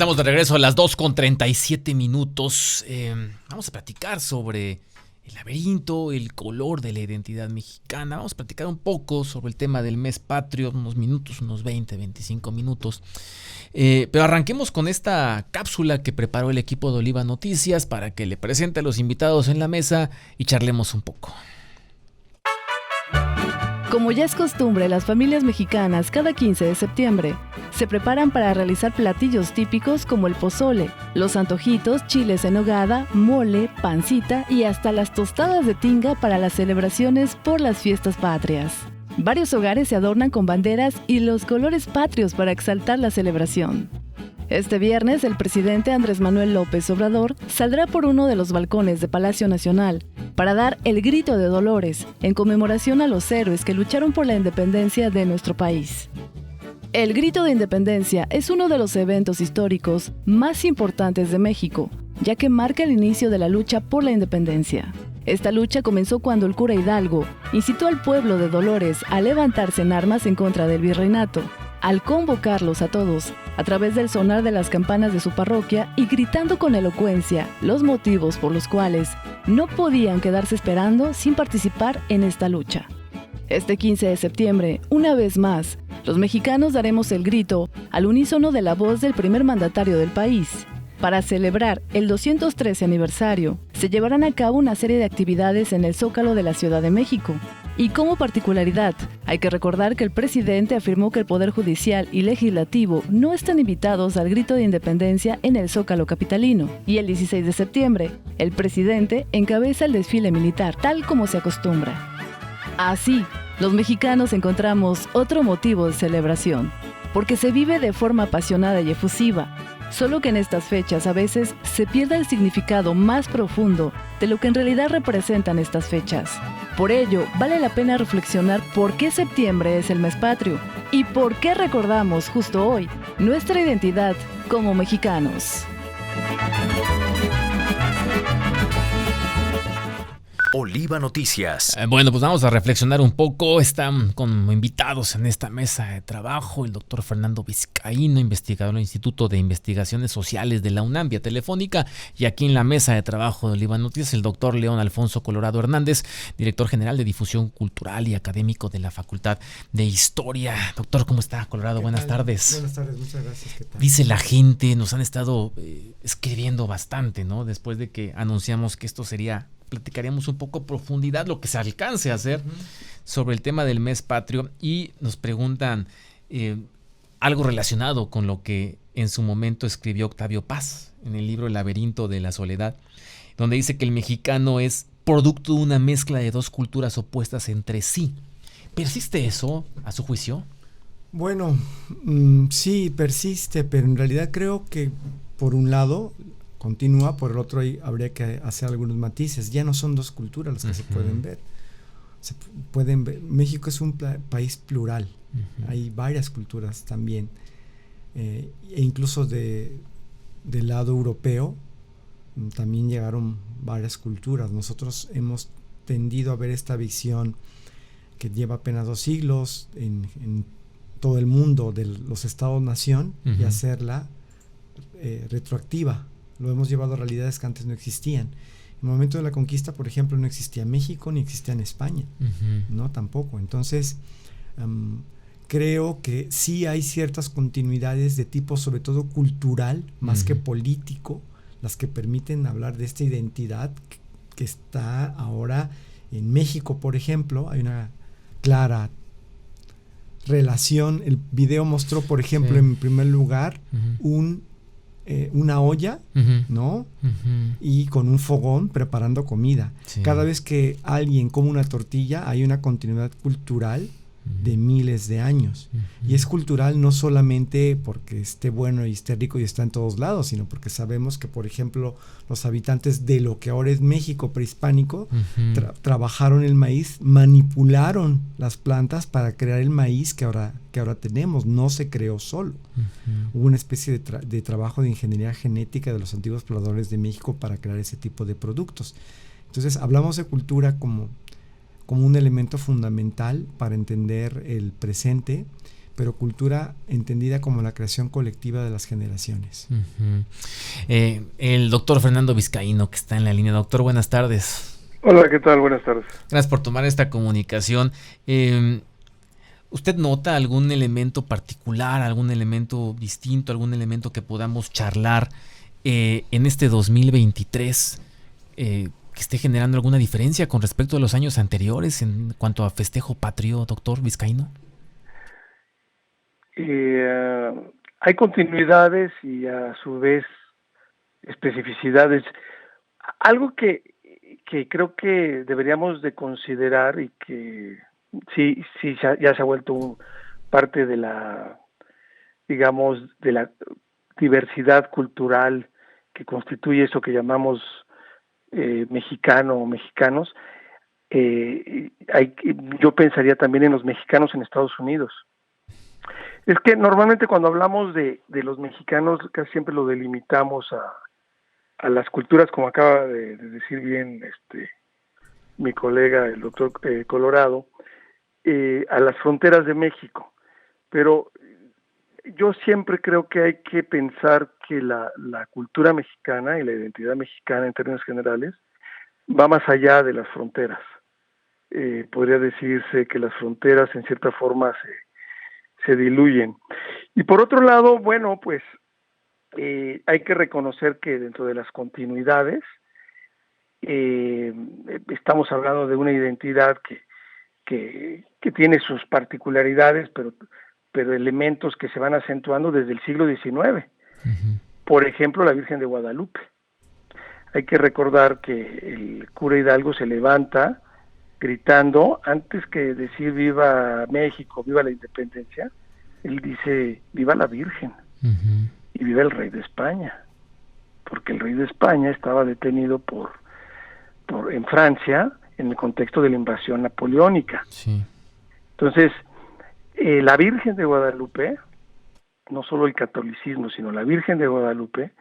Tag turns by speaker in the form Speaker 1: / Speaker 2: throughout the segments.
Speaker 1: Estamos de regreso a las 2:37. Vamos a platicar sobre el laberinto, el color de la identidad mexicana. Vamos a platicar un poco sobre el tema del mes patrio, unos minutos, unos 20, 25 minutos. Pero arranquemos con esta cápsula que preparó el equipo de Oliva Noticias para que le presente a los invitados en la mesa y charlemos un poco.
Speaker 2: Como ya es costumbre, las familias mexicanas cada 15 de septiembre se preparan para realizar platillos típicos como el pozole, los antojitos, chiles en nogada, mole, pancita y hasta las tostadas de tinga para las celebraciones por las fiestas patrias. Varios hogares se adornan con banderas y los colores patrios para exaltar la celebración. Este viernes, el presidente Andrés Manuel López Obrador saldrá por uno de los balcones de Palacio Nacional para dar el grito de Dolores en conmemoración a los héroes que lucharon por la independencia de nuestro país. El grito de independencia es uno de los eventos históricos más importantes de México, ya que marca el inicio de la lucha por la independencia. Esta lucha comenzó cuando el cura Hidalgo incitó al pueblo de Dolores a levantarse en armas en contra del virreinato, al convocarlos a todos a través del sonar de las campanas de su parroquia y gritando con elocuencia los motivos por los cuales no podían quedarse esperando sin participar en esta lucha. Este 15 de septiembre, una vez más, los mexicanos daremos el grito al unísono de la voz del primer mandatario del país. Para celebrar el 213 aniversario, se llevarán a cabo una serie de actividades en el Zócalo de la Ciudad de México. Y como particularidad, hay que recordar que el presidente afirmó que el Poder Judicial y Legislativo no están invitados al grito de independencia en el Zócalo capitalino. Y el 16 de septiembre, el presidente encabeza el desfile militar, tal como se acostumbra. Así, los mexicanos encontramos otro motivo de celebración, porque se vive de forma apasionada y efusiva, solo que en estas fechas a veces se pierde el significado más profundo de lo que en realidad representan estas fechas. Por ello, vale la pena reflexionar por qué septiembre es el mes patrio y por qué recordamos justo hoy nuestra identidad como mexicanos.
Speaker 3: Oliva Noticias.
Speaker 1: Bueno, pues vamos a reflexionar un poco. Están como invitados en esta mesa de trabajo el doctor Fernando Vizcaíno, investigador del Instituto de Investigaciones Sociales de la UNAM, vía telefónica, y aquí en la mesa de trabajo de Oliva Noticias, el doctor León Alfonso Colorado Hernández, director general de Difusión Cultural y académico de la Facultad de Historia. Doctor, ¿cómo está, Colorado? Buenas tardes.
Speaker 4: Buenas tardes, muchas gracias. ¿Qué tal?
Speaker 1: Dice la gente, nos han estado escribiendo bastante, ¿no? Después de que anunciamos que esto sería... platicaríamos un poco a profundidad lo que se alcance a hacer sobre el tema del mes patrio y nos preguntan algo relacionado con lo que en su momento escribió Octavio Paz en el libro El laberinto de la soledad, donde dice que el mexicano es producto de una mezcla de dos culturas opuestas entre sí. ¿Persiste eso a su juicio?
Speaker 4: Bueno, sí, persiste, pero en realidad creo que por un lado... continúa, por el otro habría que hacer algunos matices. Ya no son dos culturas las que se pueden ver. Se pueden ver. México es un país plural. Hay varias culturas también. E incluso del lado europeo también llegaron varias culturas. Nosotros hemos tendido a ver esta visión que lleva apenas 2 siglos en todo el mundo de los estados-nación y hacerla retroactiva. Lo hemos llevado a realidades que antes no existían. En el momento de la conquista, por ejemplo, no existía México ni existía en España, ¿no? Tampoco. Entonces, creo que sí hay ciertas continuidades de tipo, sobre todo cultural, más que político, las que permiten hablar de esta identidad que está ahora en México, por ejemplo. Hay una clara relación. El video mostró, por ejemplo, en primer lugar, una olla, ¿no? Y con un fogón preparando comida. Sí. Cada vez que alguien come una tortilla hay una continuidad cultural de miles de años. Y es cultural no solamente porque esté bueno y esté rico y está en todos lados, sino porque sabemos que, por ejemplo, los habitantes de lo que ahora es México prehispánico trabajaron el maíz, manipularon las plantas para crear el maíz que ahora tenemos. No se creó solo. Hubo una especie de trabajo de ingeniería genética de los antiguos pobladores de México para crear ese tipo de productos. Entonces hablamos de cultura como un elemento fundamental para entender el presente, pero cultura entendida como la creación colectiva de las generaciones.
Speaker 1: Uh-huh. El doctor Fernando Vizcaíno, que está en la línea. Doctor, buenas tardes.
Speaker 5: Hola, ¿qué tal? Buenas tardes.
Speaker 1: Gracias por tomar esta comunicación. ¿Usted nota algún elemento particular, algún elemento distinto, algún elemento que podamos charlar en este 2023 que esté generando alguna diferencia con respecto a los años anteriores en cuanto a festejo patrio, doctor Vizcaíno?
Speaker 5: Hay continuidades y a su vez especificidades. Algo que creo que deberíamos de considerar y que sí ya se ha vuelto parte de la, digamos, de la diversidad cultural que constituye eso que llamamos mexicano o mexicanos. Yo pensaría también en los mexicanos en Estados Unidos. Es que normalmente cuando hablamos de los mexicanos casi siempre lo delimitamos a las culturas, como acaba de decir bien mi colega, el doctor Colorado, a las fronteras de México. Pero yo siempre creo que hay que pensar que la cultura mexicana y la identidad mexicana en términos generales va más allá de las fronteras. Podría decirse que las fronteras en cierta forma se diluyen. Y por otro lado, bueno, pues hay que reconocer que dentro de las continuidades estamos hablando de una identidad que tiene sus particularidades, pero elementos que se van acentuando desde el siglo XIX. Uh-huh. Por ejemplo, la Virgen de Guadalupe. Hay que recordar que el cura Hidalgo se levanta gritando, antes que decir viva México, viva la independencia, él dice viva la Virgen. Uh-huh. Y viva el rey de España, porque el rey de España estaba detenido en Francia en el contexto de la invasión napoleónica. Sí. Entonces, la Virgen de Guadalupe, no solo el catolicismo, sino la Virgen de Guadalupe,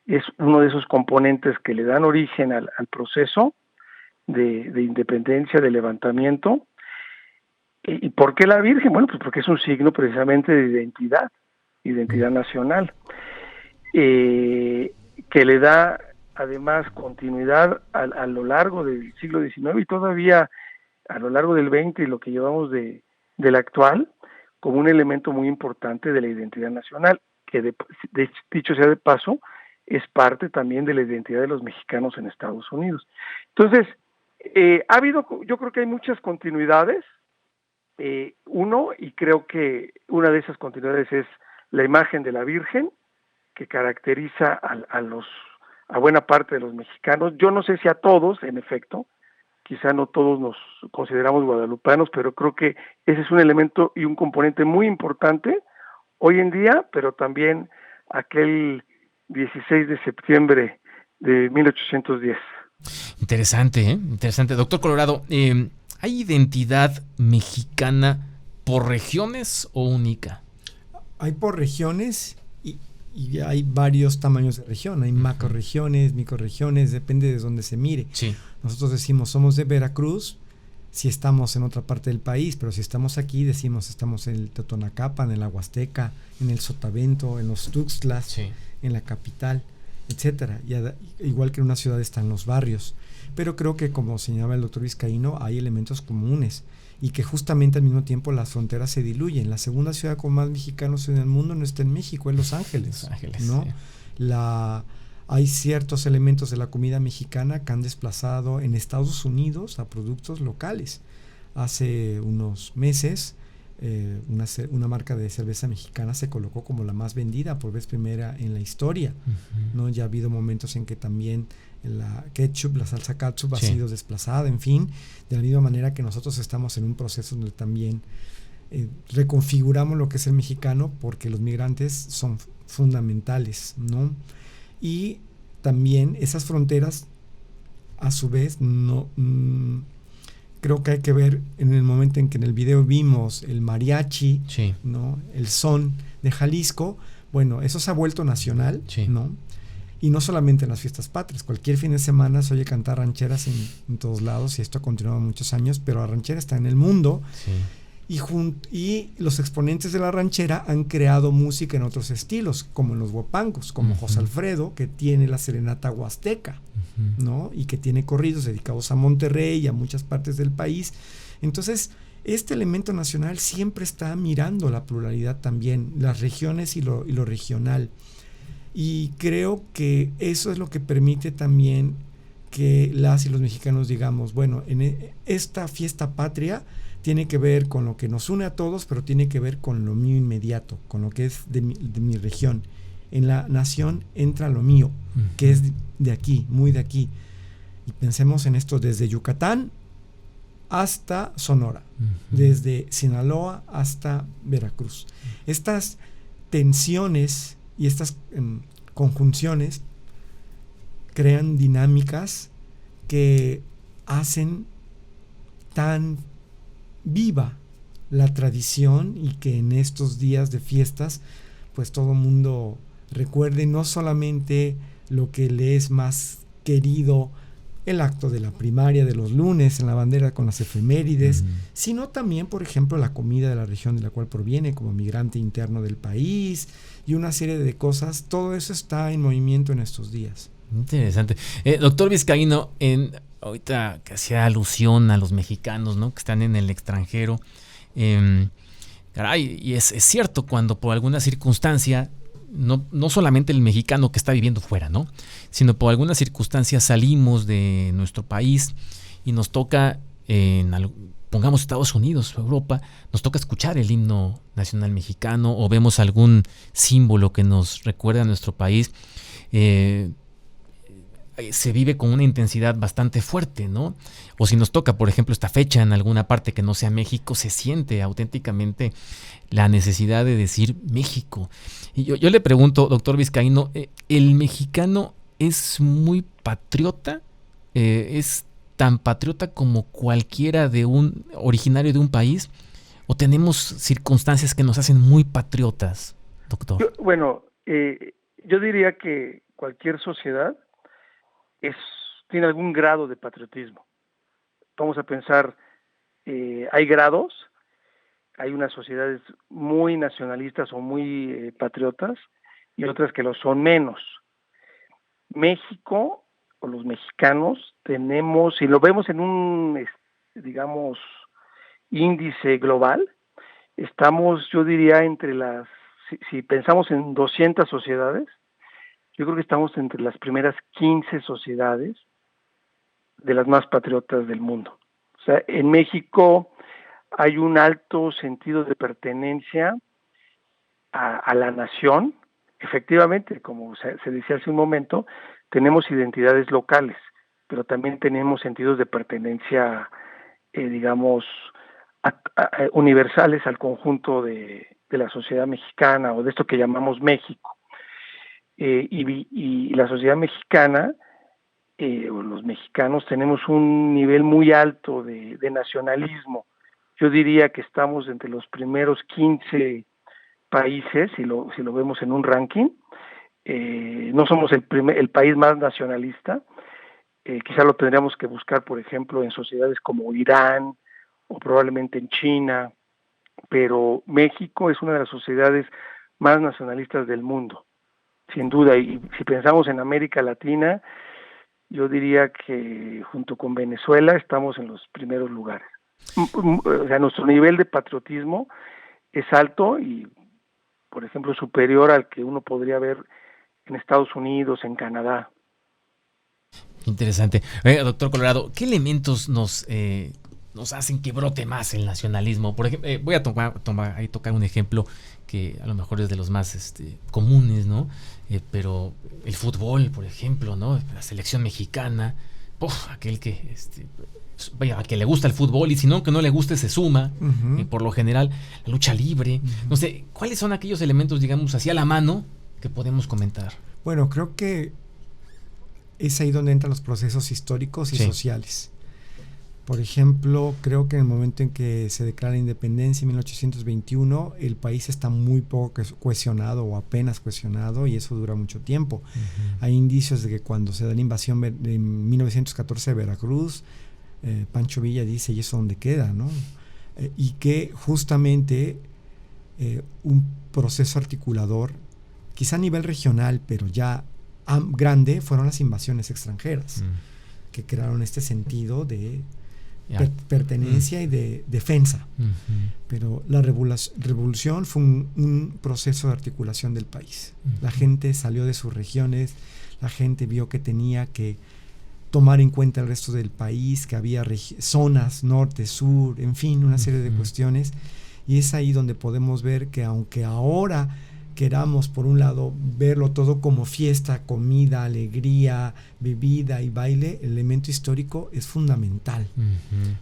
Speaker 5: es uno de esos componentes que le dan origen al proceso de independencia, de levantamiento. ¿Y por qué la Virgen? Bueno, pues porque es un signo precisamente de identidad nacional, que le da además continuidad a lo largo del siglo XIX y todavía a lo largo del XX y lo que llevamos del actual, como un elemento muy importante de la identidad nacional, que dicho sea de paso, es parte también de la identidad de los mexicanos en Estados Unidos. Entonces, ha habido, yo creo que hay muchas continuidades, y creo que una de esas continuidades es la imagen de la Virgen, que caracteriza a buena parte de los mexicanos. Yo no sé si a todos, en efecto, quizá no todos nos consideramos guadalupanos, pero creo que ese es un elemento y un componente muy importante hoy en día, pero también aquel 16 de septiembre de 1810.
Speaker 1: Interesante, interesante. Doctor Colorado, ¿hay identidad mexicana por regiones o única?
Speaker 4: Hay por regiones y hay varios tamaños de región. Hay macroregiones, microregiones, depende de dónde se mire. Sí. Nosotros decimos somos de Veracruz si estamos en otra parte del país, pero si estamos aquí decimos estamos en el Totonacapan, en la Huasteca, en el Sotavento, en los Tuxtlas, sí, en la capital, etcétera. Igual que en una ciudad están los barrios. Pero creo que, como señalaba el doctor Vizcaíno, hay elementos comunes y que justamente al mismo tiempo las fronteras se diluyen. La segunda ciudad con más mexicanos en el mundo no está en México, es Los Ángeles, ¿no? Sí. Hay ciertos elementos de la comida mexicana que han desplazado en Estados Unidos a productos locales. Hace unos meses una marca de cerveza mexicana se colocó como la más vendida por vez primera en la historia, ¿no? Ya ha habido momentos en que también la salsa ketchup ha sido desplazada, en fin, de la misma manera que nosotros estamos en un proceso donde también reconfiguramos lo que es el mexicano, porque los migrantes son fundamentales, ¿no? Y también esas fronteras, a su vez, no creo que hay que ver en el momento en que en el video vimos el mariachi, sí, ¿no? El son de Jalisco, bueno, eso se ha vuelto nacional, sí, ¿no? Y no solamente en las fiestas patrias, cualquier fin de semana se oye cantar rancheras en todos lados, y esto ha continuado muchos años, pero la ranchera está en el mundo, sí, y los exponentes de la ranchera han creado música en otros estilos, como en los huapangos, como José Alfredo, que tiene la serenata huasteca, ¿no? Y que tiene corridos dedicados a Monterrey y a muchas partes del país. Entonces, este elemento nacional siempre está mirando la pluralidad también, las regiones y lo regional. Y creo que eso es lo que permite también que las y los mexicanos digamos, bueno, en esta fiesta patria tiene que ver con lo que nos une a todos, pero tiene que ver con lo mío inmediato, con lo que es de mi región. En la nación entra lo mío, que es de aquí, muy de aquí. Y pensemos en esto desde Yucatán hasta Sonora, desde Sinaloa hasta Veracruz. Estas tensiones y estas conjunciones crean dinámicas que hacen tan viva la tradición y que en estos días de fiestas pues todo el mundo recuerde no solamente lo que le es más querido, el acto de la primaria de los lunes en la bandera con las efemérides, sino también, por ejemplo, la comida de la región de la cual proviene como migrante interno del país y una serie de cosas. Todo eso está en movimiento en estos días.
Speaker 1: Interesante. Doctor Vizcaíno, ahorita que hacía alusión a los mexicanos, ¿no?, que están en el extranjero, caray, y es cierto, cuando por alguna circunstancia, no solamente el mexicano que está viviendo fuera, ¿no?, sino por alguna circunstancia salimos de nuestro país y nos toca, pongamos Estados Unidos o Europa, nos toca escuchar el himno nacional mexicano o vemos algún símbolo que nos recuerda a nuestro país, se vive con una intensidad bastante fuerte, ¿no? O si nos toca, por ejemplo, esta fecha en alguna parte que no sea México, se siente auténticamente la necesidad de decir México. Y yo le pregunto, doctor Vizcaíno, ¿el mexicano es muy patriota? ¿Es tan patriota como cualquiera originario de un país? ¿O tenemos circunstancias que nos hacen muy patriotas, doctor?
Speaker 5: Yo diría que cualquier sociedad tiene algún grado de patriotismo. Vamos a pensar, hay grados, hay unas sociedades muy nacionalistas o muy patriotas y otras que lo son menos. México o los mexicanos tenemos, si lo vemos en un, digamos, índice global, estamos, yo diría, si pensamos en 200 sociedades, yo creo que estamos entre las primeras 15 sociedades de las más patriotas del mundo. O sea, en México hay un alto sentido de pertenencia a la nación. Efectivamente, como se decía hace un momento, tenemos identidades locales, pero también tenemos sentidos de pertenencia, digamos, universales al conjunto de la sociedad mexicana o de esto que llamamos México. Y la sociedad mexicana, o los mexicanos, tenemos un nivel muy alto de nacionalismo. Yo diría que estamos entre los primeros 15 países, si lo vemos en un ranking. No somos el país más nacionalista. Quizá lo tendríamos que buscar, por ejemplo, en sociedades como Irán o probablemente en China, pero México es una de las sociedades más nacionalistas del mundo, sin duda. Y si pensamos en América Latina, yo diría que junto con Venezuela estamos en los primeros lugares. O sea, nuestro nivel de patriotismo es alto y, por ejemplo, superior al que uno podría ver en Estados Unidos, en Canadá.
Speaker 1: Interesante. Doctor Colorado, ¿qué elementos nos hacen que brote más el nacionalismo? Por ejemplo, voy a tocar un ejemplo que a lo mejor es de los más comunes, ¿no? Pero el fútbol, por ejemplo, ¿no? La selección mexicana, aquel que a que le gusta el fútbol y si no, que no le guste se suma, por lo general, la lucha libre. No sé, ¿cuáles son aquellos elementos, digamos, así a la mano que podemos comentar?
Speaker 4: Bueno, creo que es ahí donde entran los procesos históricos y sociales. Por ejemplo, creo que en el momento en que se declara la independencia en 1821, el país está muy poco cohesionado o apenas cohesionado y eso dura mucho tiempo. Hay indicios de que cuando se da la invasión en 1914 de Veracruz, Pancho Villa dice, ¿y eso dónde queda, no? y que justamente un proceso articulador, quizá a nivel regional, pero ya grande, fueron las invasiones extranjeras, que crearon este sentido de pertenencia y de defensa. Pero la revolución fue un proceso de articulación del país. La gente salió de sus regiones, la gente vio que tenía que tomar en cuenta el resto del país, que había zonas, norte, sur, en fin, una serie de cuestiones, y es ahí donde podemos ver que aunque ahora queramos, por un lado, verlo todo como fiesta, comida, alegría, bebida y baile, el elemento histórico es fundamental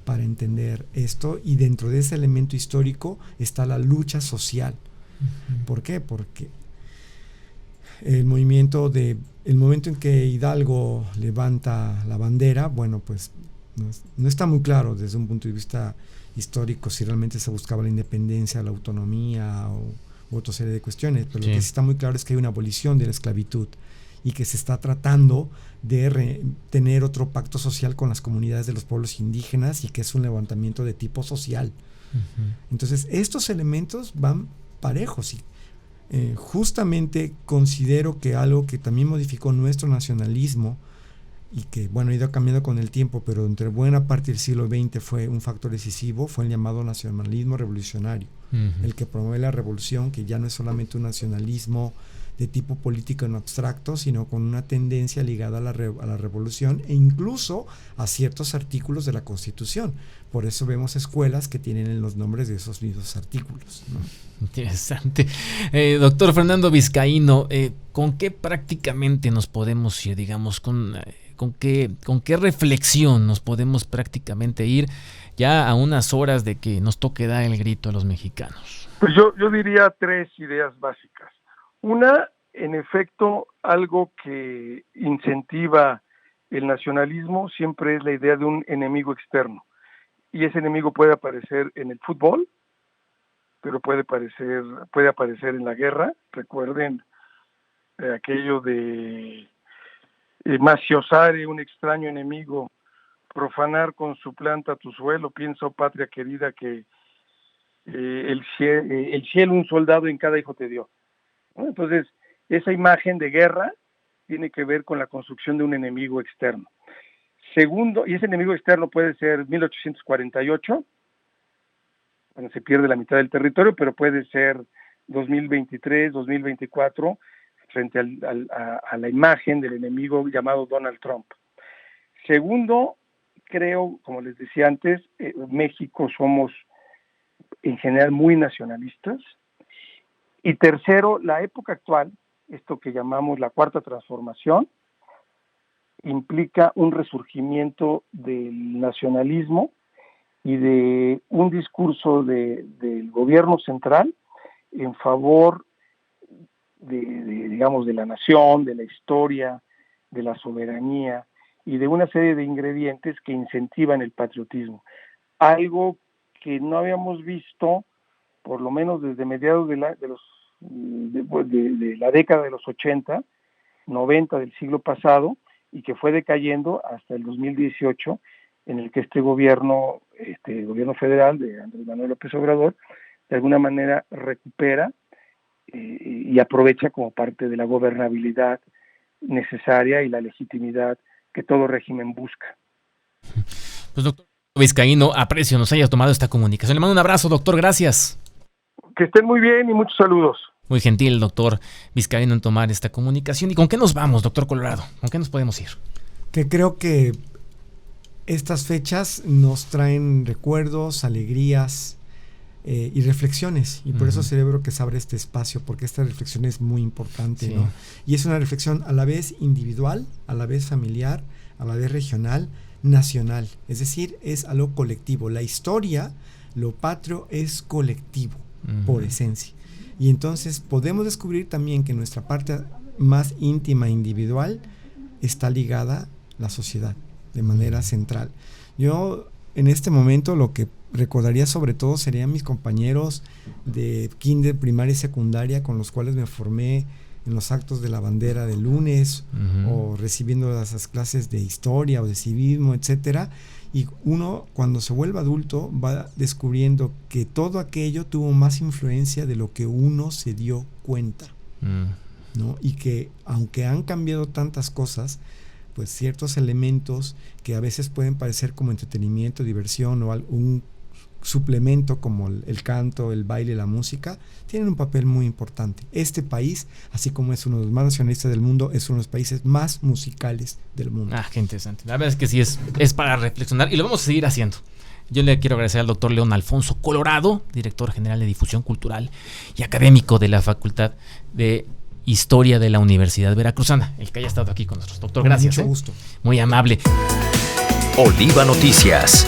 Speaker 4: para entender esto, y dentro de ese elemento histórico está la lucha social. ¿Por qué? Porque el momento en que Hidalgo levanta la bandera, bueno, pues no está muy claro desde un punto de vista histórico si realmente se buscaba la independencia, la autonomía u otra serie de cuestiones, pero lo que sí está muy claro es que hay una abolición de la esclavitud y que se está tratando de tener otro pacto social con las comunidades de los pueblos indígenas, y que es un levantamiento de tipo social. Entonces estos elementos van parejos, y justamente considero que algo que también modificó nuestro nacionalismo, y que bueno, ha ido cambiando con el tiempo, pero entre buena parte del siglo XX fue un factor decisivo, fue el llamado nacionalismo revolucionario, el que promueve la revolución, que ya no es solamente un nacionalismo de tipo político en abstracto, sino con una tendencia ligada a la revolución, e incluso a ciertos artículos de la Constitución. Por eso vemos escuelas que tienen los nombres de esos mismos artículos, ¿no?
Speaker 1: Interesante. Doctor Fernando Vizcaíno, ¿con qué prácticamente nos podemos ir, digamos, con qué reflexión nos podemos prácticamente ir ya a unas horas de que nos toque dar el grito a los mexicanos?
Speaker 5: Pues yo diría 3 ideas básicas. Una, en efecto, algo que incentiva el nacionalismo siempre es la idea de un enemigo externo. Y ese enemigo puede aparecer en el fútbol, pero puede aparecer en la guerra. Recuerden aquello de maciosare, un extraño enemigo, profanar con su planta tu suelo, piensa, oh patria querida, que el cielo un soldado en cada hijo te dio, ¿no? Entonces, esa imagen de guerra tiene que ver con la construcción de un enemigo externo. Segundo, y ese enemigo externo puede ser 1848, cuando se pierde la mitad del territorio, pero puede ser 2023, 2024, frente a la imagen del enemigo llamado Donald Trump. Segundo, creo, como les decía antes, México somos en general muy nacionalistas. Y tercero, la época actual, esto que llamamos la cuarta transformación, implica un resurgimiento del nacionalismo y de un discurso del gobierno central en favor digamos, de la nación, de la historia, de la soberanía y de una serie de ingredientes que incentivan el patriotismo. Algo que no habíamos visto, por lo menos desde mediados de la década de los 80, 90 del siglo pasado, y que fue decayendo hasta el 2018, en el que este gobierno federal de Andrés Manuel López Obrador, de alguna manera recupera y aprovecha como parte de la gobernabilidad necesaria y la legitimidad que todo régimen busca.
Speaker 1: Pues doctor Vizcaíno, aprecio nos haya tomado esta comunicación. Le mando un abrazo, doctor, gracias.
Speaker 5: Que estén muy bien y muchos saludos.
Speaker 1: Muy gentil el doctor Vizcaíno en tomar esta comunicación. ¿Y con qué nos vamos, doctor Colorado? ¿Con qué nos podemos ir?
Speaker 4: Que creo que estas fechas nos traen recuerdos, alegrías y reflexiones, y por eso celebro que se abre este espacio, porque esta reflexión es muy importante, ¿no? Y es una reflexión a la vez individual, a la vez familiar, a la vez regional, nacional, es decir, es algo colectivo. La historia, lo patrio, es colectivo por esencia, y entonces podemos descubrir también que nuestra parte más íntima, individual, está ligada a la sociedad de manera central. Yo en este momento lo que recordaría sobre todo serían mis compañeros de kinder, primaria y secundaria, con los cuales me formé en los actos de la bandera del lunes, o recibiendo esas clases de historia o de civismo, etcétera, Y uno, cuando se vuelve adulto, va descubriendo que todo aquello tuvo más influencia de lo que uno se dio cuenta, ¿no? Y que aunque han cambiado tantas cosas, pues ciertos elementos que a veces pueden parecer como entretenimiento, diversión o un suplemento como el canto, el baile, la música, tienen un papel muy importante. Este país, así como es uno de los más nacionalistas del mundo, es uno de los países más musicales del mundo.
Speaker 1: Qué interesante. La verdad es que sí es para reflexionar y lo vamos a seguir haciendo. Yo le quiero agradecer al doctor León Alfonso Colorado, director general de Difusión Cultural y académico de la Facultad de Historia de la Universidad Veracruzana, el que haya estado aquí con nosotros. Doctor, gracias.
Speaker 4: Mucho gusto.
Speaker 1: Muy amable.
Speaker 3: Oliva Noticias.